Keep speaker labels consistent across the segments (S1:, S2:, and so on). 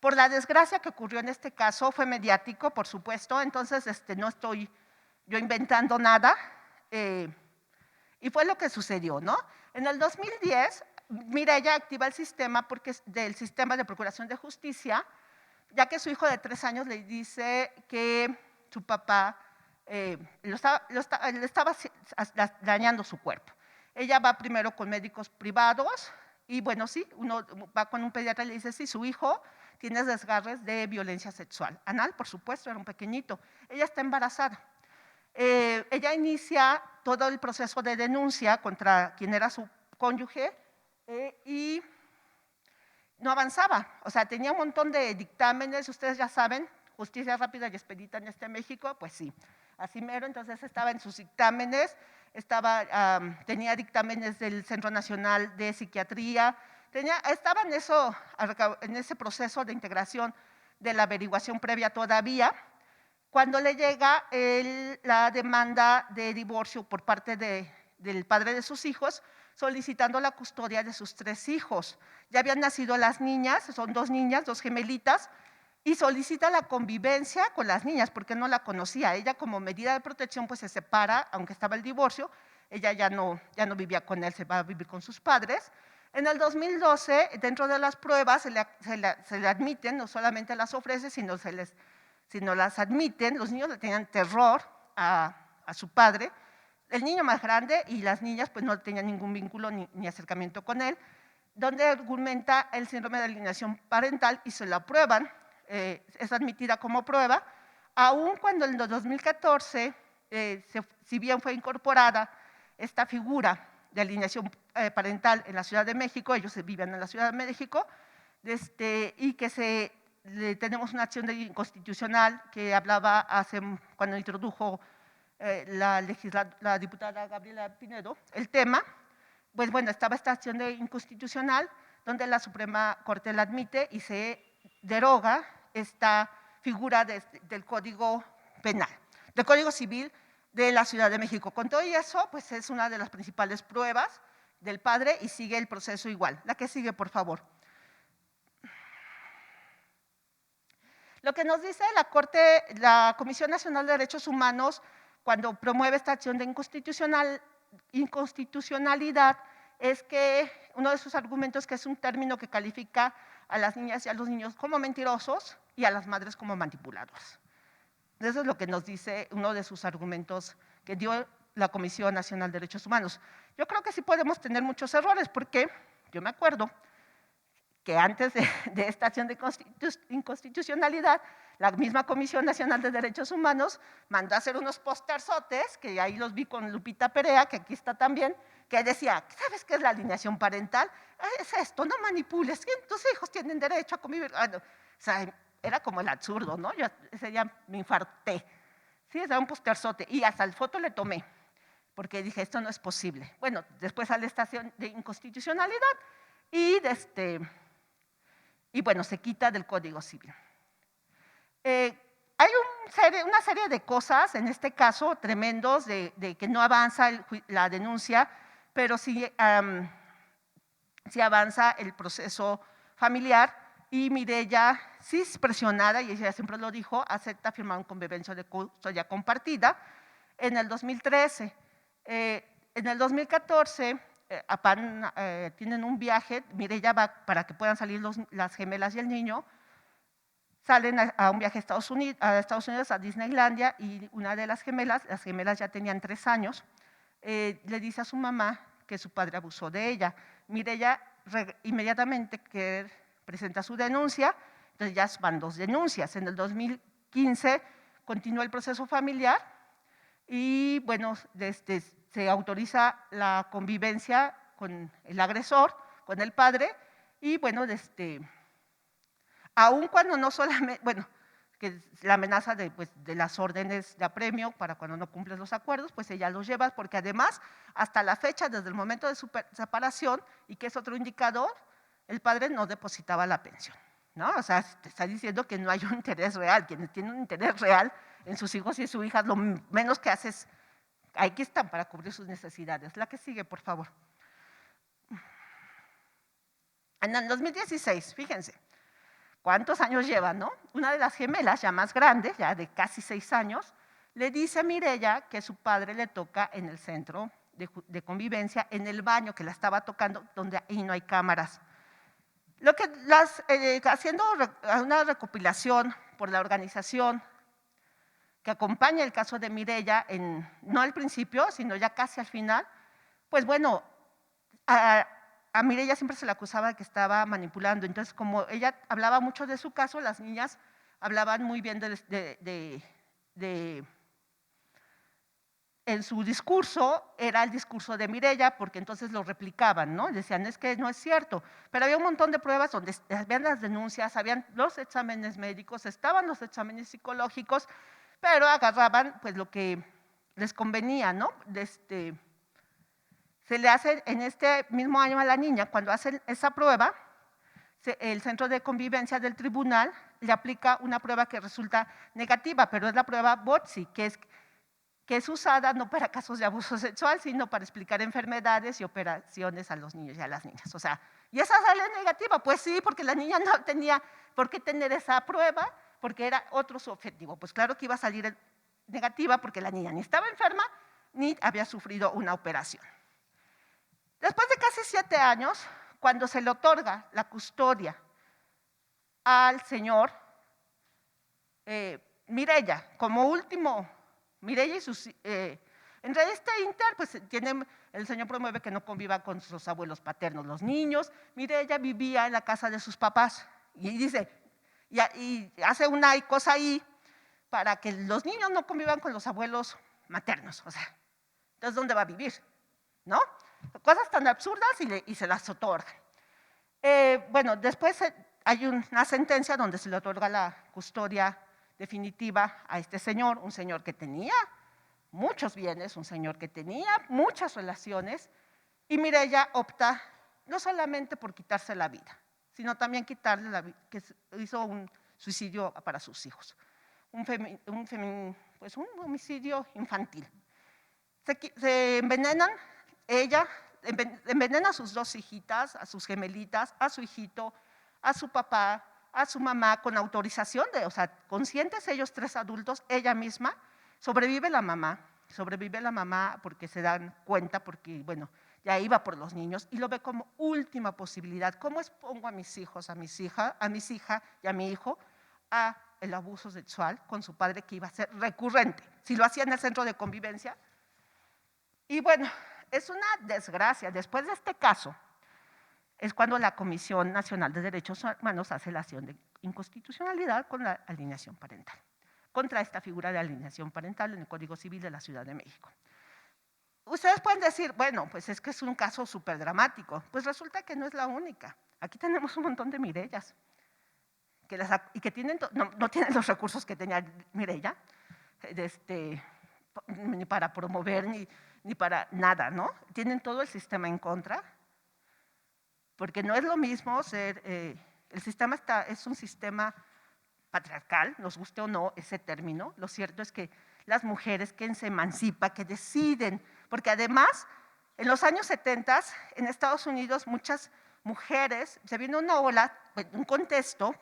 S1: Por la desgracia que ocurrió en este caso, fue mediático, por supuesto, entonces no estoy yo inventando nada, y fue lo que sucedió, ¿no? En el 2010, Mireya activa el sistema del sistema de procuración de justicia, ya que su hijo de 3 años le dice que su papá le estaba dañando su cuerpo. Ella va primero con médicos privados y bueno, sí, uno va con un pediatra y le dice, sí, su hijo tiene desgarres de violencia sexual. Anal, por supuesto, era un pequeñito. Ella está embarazada. Ella inicia todo el proceso de denuncia contra quien era su cónyuge y no avanzaba. O sea, tenía un montón de dictámenes, ustedes ya saben, justicia rápida y expedita en México, pues sí, así mero. Entonces estaba en sus dictámenes, tenía dictámenes del Centro Nacional de Psiquiatría, estaba en ese proceso de integración de la averiguación previa todavía, cuando le llega la demanda de divorcio por parte del padre de sus hijos, solicitando la custodia de sus 3 hijos. Ya habían nacido las niñas, son 2 niñas, 2 gemelitas, y solicita la convivencia con las niñas porque no la conocía. Ella, como medida de protección, pues se separa, aunque estaba el divorcio, ella ya no vivía con él, se va a vivir con sus padres. En el 2012, dentro de las pruebas, se le admiten, no solamente las ofrece, sino las admiten. Los niños le tenían terror a su padre, el niño más grande, y las niñas pues no tenían ningún vínculo ni acercamiento con él, donde argumenta el síndrome de alienación parental y se lo aprueban, es admitida como prueba, aun cuando en el 2014, si bien fue incorporada esta figura de alienación parental en la Ciudad de México, ellos viven en la Ciudad de México, y que tenemos una acción de inconstitucional que hablaba cuando introdujo la diputada Gabriela Pinedo el tema, pues bueno, estaba esta acción de inconstitucional donde la Suprema Corte la admite y se deroga esta figura del Código Penal, del Código Civil de la Ciudad de México. Con todo eso, pues es una de las principales pruebas del padre y sigue el proceso igual. La que sigue, por favor. Lo que nos dice la Comisión Nacional de Derechos Humanos cuando promueve esta acción de inconstitucionalidad es que uno de sus argumentos que es un término que califica a las niñas y a los niños como mentirosos y a las madres como manipuladores. Eso es lo que nos dice uno de sus argumentos que dio la Comisión Nacional de Derechos Humanos. Yo creo que sí podemos tener muchos errores porque yo me acuerdo que antes de esta acción de inconstitucionalidad, la misma Comisión Nacional de Derechos Humanos mandó a hacer unos posterzotes, que ahí los vi con Lupita Perea, que aquí está también, que decía, ¿sabes qué es la alineación parental? Es esto, no manipules, tus hijos tienen derecho a convivir. O sea, era como el absurdo, ¿no? Yo ese día me infarté. Sí, era un posterzote, y hasta el foto le tomé, porque dije, esto no es posible. Bueno, después sale esta acción de inconstitucionalidad, y bueno, se quita del Código Civil. Hay una serie de cosas, en este caso, tremendos, de que no avanza la denuncia, pero sí avanza el proceso familiar, y Mireya, sí es presionada, y ella siempre lo dijo, acepta firmar un convenio de custodia compartida en el 2013. En el 2014, tienen un viaje, Mireya va para que puedan salir las gemelas y el niño, salen a un viaje a Estados Unidos, a Disneylandia, y una de las gemelas ya tenían 3 años, le dice a su mamá que su padre abusó de ella. Mireya inmediatamente que presenta su denuncia, entonces ya van 2 denuncias. En el 2015 continúa el proceso familiar y bueno, se autoriza la convivencia con el agresor, con el padre, y bueno, aun cuando no solamente, bueno, que la amenaza de las órdenes de apremio para cuando no cumples los acuerdos, pues ella los lleva, porque además, hasta la fecha, desde el momento de su separación, y que es otro indicador, el padre no depositaba la pensión, ¿no? O sea, te está diciendo que no hay un interés real. Quienes tienen un interés real en sus hijos y sus hijas, lo menos que hace es, aquí están para cubrir sus necesidades. La que sigue, por favor. En el 2016, fíjense, ¿cuántos años lleva, no? Una de las gemelas, ya más grande, ya de casi 6 años, le dice a Mireya que su padre le toca en el centro de convivencia, en el baño, que la estaba tocando, donde ahí no hay cámaras. Lo que haciendo una recopilación por la organización que acompaña el caso de Mireya, no al principio, sino ya casi al final, pues bueno, a Mireya siempre se le acusaba de que estaba manipulando. Entonces, como ella hablaba mucho de su caso, las niñas hablaban muy bien en su discurso, era el discurso de Mireya, porque entonces lo replicaban, ¿no? Decían, es que no es cierto. Pero había un montón de pruebas donde habían las denuncias, habían los exámenes médicos, estaban los exámenes psicológicos, pero agarraban pues lo que les convenía, ¿no? Se le hace en este mismo año a la niña, cuando hacen esa prueba, el centro de convivencia del tribunal le aplica una prueba que resulta negativa, pero es la prueba BOTSI, que es usada no para casos de abuso sexual, sino para explicar enfermedades y operaciones a los niños y a las niñas. O sea, ¿y esa sale negativa? Pues sí, porque la niña no tenía por qué tener esa prueba, porque era otro su objetivo. Pues claro que iba a salir negativa porque la niña ni estaba enferma ni había sufrido una operación. Después de casi 7 años, cuando se le otorga la custodia al señor Mireya, como último, Mireya y sus… entre este inter, pues el señor promueve que no conviva con sus abuelos paternos los niños. Mireya vivía en la casa de sus papás y dice, y hace una cosa ahí para que los niños no convivan con los abuelos maternos. O sea, entonces, ¿dónde va a vivir? ¿No? Cosas tan absurdas y se las otorgan. Bueno, después hay una sentencia donde se le otorga la custodia definitiva a este señor, un señor que tenía muchos bienes, un señor que tenía muchas relaciones, y Mireya opta no solamente por quitarse la vida, sino también quitarle la vida, que hizo un suicidio para sus hijos, pues un homicidio infantil. Se envenenan, ella envenena a sus 2 hijitas, a sus gemelitas, a su hijito, a su papá, a su mamá, con autorización o sea, conscientes ellos 3 adultos, ella misma. Sobrevive la mamá porque se dan cuenta, porque bueno, ya iba por los niños y lo ve como última posibilidad. ¿Cómo expongo a mis hijos, a mis hijas y a mi hijo a el abuso sexual con su padre, que iba a ser recurrente? Si lo hacía en el centro de convivencia. Y bueno, es una desgracia. Después de este caso, es cuando la Comisión Nacional de Derechos Humanos hace la acción de inconstitucionalidad con la alienación parental, contra esta figura de alienación parental en el Código Civil de la Ciudad de México. Ustedes pueden decir, bueno, pues es que es un caso súper dramático. Pues resulta que no es la única. Aquí tenemos un montón de Mireyas, y que no tienen los recursos que tenía Mireya, ni para promover, ni para nada, ¿no? Tienen todo el sistema en contra, porque no es lo mismo ser… el sistema es un sistema patriarcal, nos guste o no ese término. Lo cierto es que las mujeres que se emancipan, que deciden, porque además, en los años 70, en Estados Unidos, muchas mujeres, se viene una ola, un contexto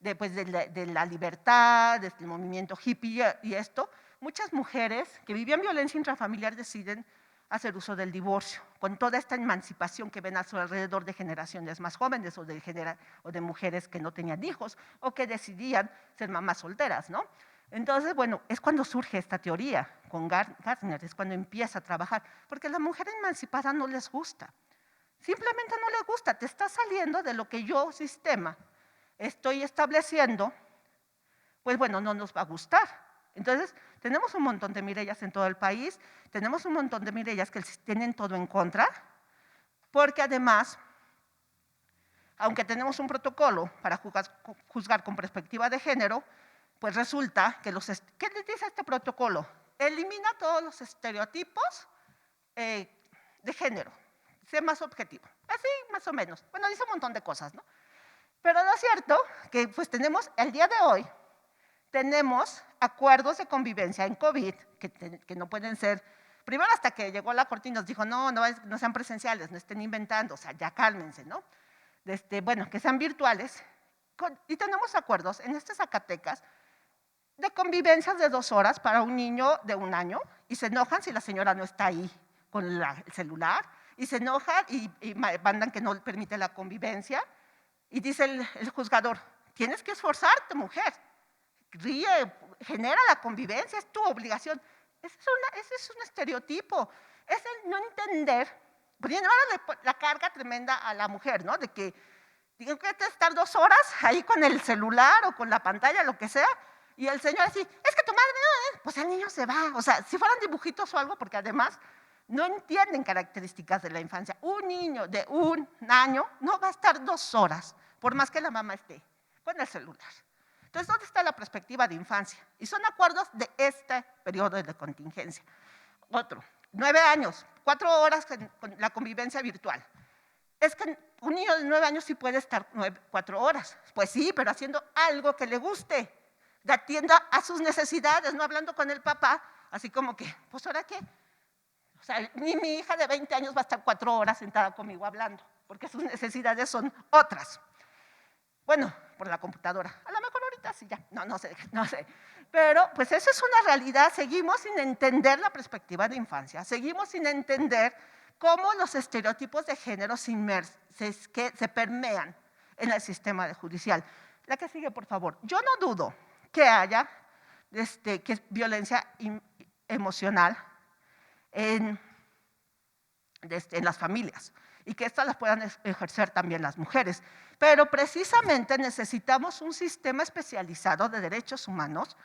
S1: de la libertad, del movimiento hippie y esto, muchas mujeres que vivían violencia intrafamiliar deciden hacer uso del divorcio, con toda esta emancipación que ven a su alrededor de generaciones más jóvenes o de mujeres que no tenían hijos o que decidían ser mamás solteras, ¿no? Entonces, bueno, es cuando surge esta teoría con Gardner, es cuando empieza a trabajar, porque a la mujer emancipada no les gusta, simplemente no les gusta, te está saliendo de lo que yo, sistema, estoy estableciendo, pues bueno, no nos va a gustar. Entonces, tenemos un montón de Mireyas en todo el país, tenemos un montón de Mireyas que tienen todo en contra, porque además, aunque tenemos un protocolo para juzgar con perspectiva de género, pues resulta que ¿qué les dice este protocolo? Elimina todos los estereotipos de género, sea más objetivo, así más o menos. Bueno, dice un montón de cosas, ¿no? Pero lo cierto que pues tenemos, el día de hoy, tenemos acuerdos de convivencia en COVID que no pueden ser, primero hasta que llegó la Corte y nos dijo, no sean presenciales, no estén inventando, o sea, ya cálmense, ¿no? Bueno, que sean virtuales, y tenemos acuerdos en este Zacatecas de convivencias de 2 horas para un niño de 1 año, y se enojan si la señora no está ahí con el celular, y se enojan y mandan que no permite la convivencia, y dice el juzgador, tienes que esforzarte, mujer, ríe, genera la convivencia, es tu obligación. Ese es un estereotipo, es el no entender, poniendo ahora la carga tremenda a la mujer, ¿no? De que tienen que estar 2 horas ahí con el celular o con la pantalla, lo que sea, y el señor así, es que tu madre no, pues el niño se va. O sea, si fueran dibujitos o algo, porque además no entienden características de la infancia. Un niño de 1 año no va a estar 2 horas, por más que la mamá esté con el celular. Entonces, ¿dónde está la perspectiva de infancia? Y son acuerdos de este periodo de contingencia. Otro, 9 años, 4 horas con la convivencia virtual. Es que un niño de 9 años sí puede estar 4 horas. Pues sí, pero haciendo algo que le guste, que atienda a sus necesidades, no hablando con el papá, así como que, pues ¿ahora qué? O sea, ni mi hija de 20 años va a estar 4 horas sentada conmigo hablando, porque sus necesidades son otras. Bueno, por la computadora. A lo mejor ahorita sí ya, no sé. Pero pues eso es una realidad, seguimos sin entender la perspectiva de infancia, seguimos sin entender cómo los estereotipos de género se permean en el sistema judicial. La que sigue, por favor. Yo no dudo que haya que violencia emocional en las familias y que estas las puedan ejercer también las mujeres. Pero precisamente necesitamos un sistema especializado de derechos humanos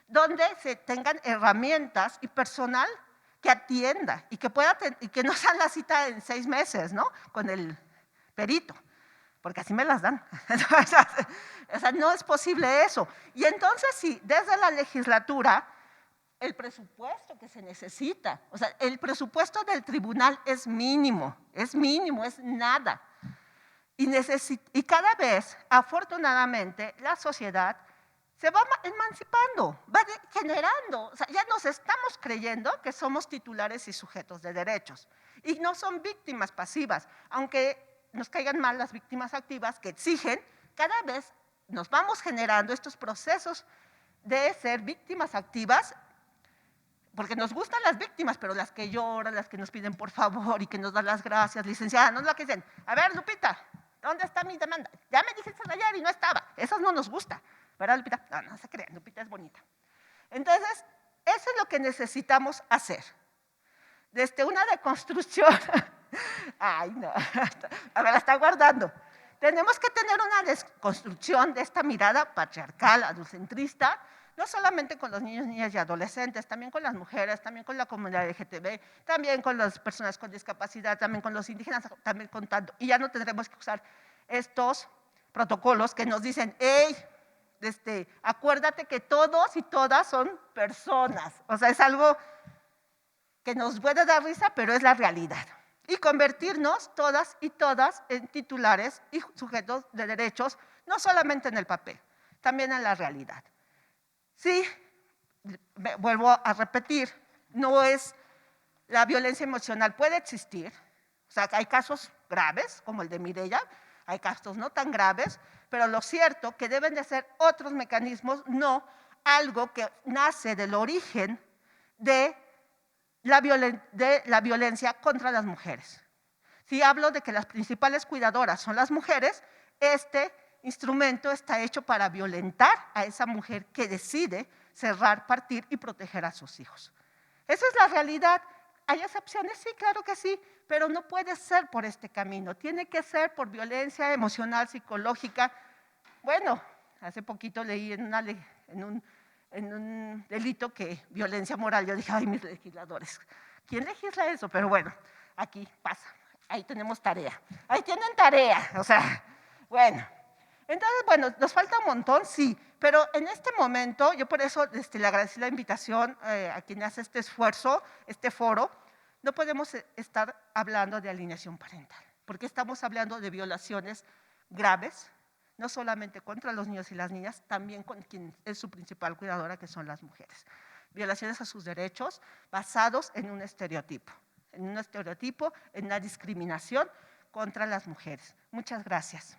S1: donde se tengan herramientas y personal que atienda y que no sea la cita en 6 meses, ¿no? Con el perito, porque así me las dan. O sea, no es posible eso. Y entonces sí, desde la legislatura, el presupuesto que se necesita, o sea, el presupuesto del tribunal es mínimo, es nada. Y cada vez, afortunadamente, la sociedad se va emancipando, va generando, o sea, ya nos estamos creyendo que somos titulares y sujetos de derechos. Y no son víctimas pasivas, aunque nos caigan mal las víctimas activas que exigen, cada vez nos vamos generando estos procesos de ser víctimas activas, porque nos gustan las víctimas, pero las que lloran, las que nos piden por favor y que nos dan las gracias, licenciada, no es la que dicen, a ver, Lupita, ¿dónde está mi demanda? Ya me dijiste ayer y no estaba, esas no nos gusta. ¿Verdad, Lupita? No se crean, Lupita es bonita. Entonces, eso es lo que necesitamos hacer. Desde una deconstrucción, ay no, a ver, la está guardando. Tenemos que tener una desconstrucción de esta mirada patriarcal, adultcentrista, no solamente con los niños, niñas y adolescentes, también con las mujeres, también con la comunidad LGTB, también con las personas con discapacidad, también con los indígenas, también con tanto. Y ya no tendremos que usar estos protocolos que nos dicen, hey, acuérdate que todos y todas son personas. O sea, es algo que nos puede dar risa, pero es la realidad. Y convertirnos todas y todas en titulares y sujetos de derechos, no solamente en el papel, también en la realidad. Sí, vuelvo a repetir, no es la violencia emocional, puede existir. O sea, hay casos graves, como el de Mireya, hay casos no tan graves, pero lo cierto que deben de ser otros mecanismos, no algo que nace del origen de la violencia contra las mujeres. Si hablo de que las principales cuidadoras son las mujeres, este instrumento está hecho para violentar a esa mujer que decide cerrar, partir y proteger a sus hijos. Esa es la realidad. ¿Hay excepciones? Sí, claro que sí, pero no puede ser por este camino. Tiene que ser por violencia emocional, psicológica. Bueno, hace poquito leí en un delito que violencia moral. Yo dije, ay, mis legisladores, ¿quién legisla eso? Pero bueno, aquí pasa. Ahí tenemos tarea. Ahí tienen tarea. O sea, bueno. Entonces, bueno, nos falta un montón, sí, pero en este momento, yo por eso le agradecí la invitación a quien hace este esfuerzo, este foro. No podemos estar hablando de alineación parental, porque estamos hablando de violaciones graves, no solamente contra los niños y las niñas, también con quien es su principal cuidadora, que son las mujeres. Violaciones a sus derechos basados en un estereotipo, en una discriminación contra las mujeres. Muchas gracias.